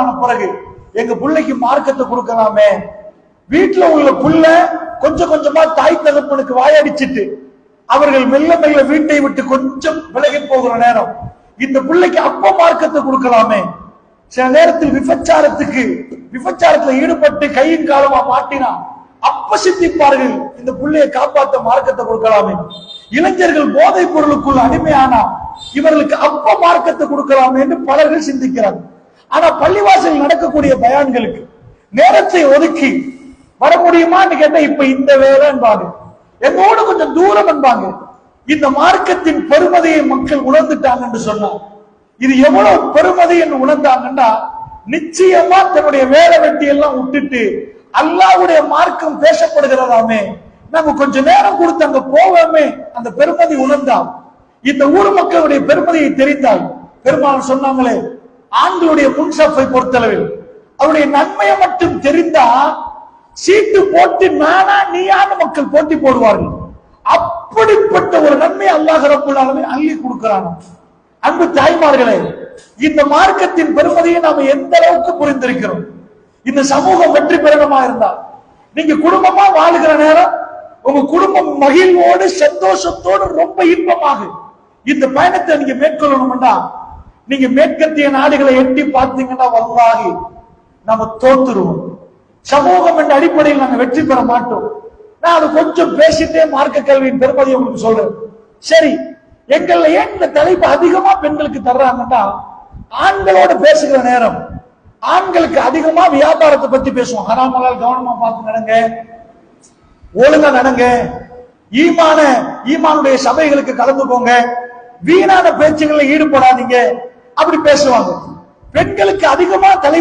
திருமணமான பிறகு எங்க பிள்ளைக்கு மார்க்கத்தை கொடுக்கலாமே, வீட்டுல உள்ள புள்ள கொஞ்சம் கொஞ்சமா தாய் தகப்பனுக்கு வாயடிச்சிட்டு அவர்கள் மெல்ல மெல்ல வீட்டை விட்டு கொஞ்சம் விலகி போகிற நேரம் இந்த பிள்ளைக்கு அப்ப மார்க்கத்தை கொடுக்கலாமே. சில நேரத்தில் விபச்சாரத்துல ஈடுபட்டு கையின் காலமா மாட்டினா அப்ப சிந்திப்பார்கள், இந்த பிள்ளையை காப்பாற்ற மார்க்கத்தை கொடுக்கலாமே. இளைஞர்கள் போதைப் பொருளுக்குள் அடிமையானா இவர்களுக்கு அப்ப மார்க்கத்தை கொடுக்கலாமே என்று பலர்கள் சிந்திக்கிறார்கள். ஆனா பள்ளிவாசல் நடக்கக்கூடிய பயான்களுக்கு நேரத்தை ஒதுக்கி வர முடியுமான்னு கேட்டா இப்ப இந்த வேலை என்பாங்க, எங்கோடு கொஞ்சம் தூரம் என்பாங்க. இந்த மார்க்கத்தின் பெருமதியை மக்கள் உணர்ந்துட்டாங்க என்று சொன்னா, இது எவ்வளவு பெருமதி என்று உணர்ந்தாங்கன்னா நிச்சயமா தன்னுடைய வேலை வெட்டி எல்லாம் விட்டுட்டு அல்லாஹ்வுடைய மார்க்கம் பேசப்படுகிறதாமே, நம்ம கொஞ்ச நேரம் கொடுத்து அங்க போவோமே, அந்த பெருமதி உணர்ந்தால், இந்த ஊர் மக்களுடைய பெருமதியை தெரிந்தால், பெருமாள் சொன்னாங்களே ஆண்களுடைய முன்சஃபை பொறுத்தளவில் அவருடைய நன்மையை மட்டும் தெரிந்தா சீட்டு போட்டு நானா நீயான்னு மக்கள் போட்டி போடுவார்கள். அப்படிப்பட்ட ஒரு நன்மை அல்லாஹ் ரப்பல் ஆலமீன் அள்ளி கொடுக்கிறான். அன்பு தாய்மார்களே, இந்த மார்க்கத்தின் பெருமதியை நாம எந்த அளவுக்கு புரிந்திருக்கிறோம். இந்த சமூகம் வெற்றி பெறணுமா இருந்தா நீங்க குடும்பமா வாழுகிற நேரம் உங்க குடும்பம் மகிழ்வோடு சந்தோஷத்தோடு ரொம்ப இன்பமாக இந்த பயணத்தை நீங்க மேற்கொள்ளணும்னா, நீங்க மேற்கத்திய நாடுகளை எட்டி பார்த்தீங்கன்னா வல்லாஹி நம்ம தோத்துருவோம். சமூகம் என்ற அடிப்படையில் நாங்க வெற்றி பெற மாட்டோம். நான் அது கொஞ்சம் பேசிட்டே மார்க்க கல்வியின் பெருமதியை உங்களுக்கு சொல்றேன். சரி, எங்கள்ல ஏன் இந்த தலைப்பு அதிகமா பெண்களுக்கு தர்றாங்கன்னா, ஆண்களோட பேசுகிற நேரம் ஆண்களுக்கு அதிகமா வியாபாரத்தை பத்தி பேசுவோம். ஹராமலால் கவனமா பார்த்து நடங்க, ஒழுங்கா நடங்க, ஈமானுடைய சபைகளுக்கு கலந்துக்கோங்க, வீணான பேச்சுகளில் ஈடுபடாதீங்க, அப்படி பேசுவாங்க. பெண்களுக்கு அதிகமா தலைப்பு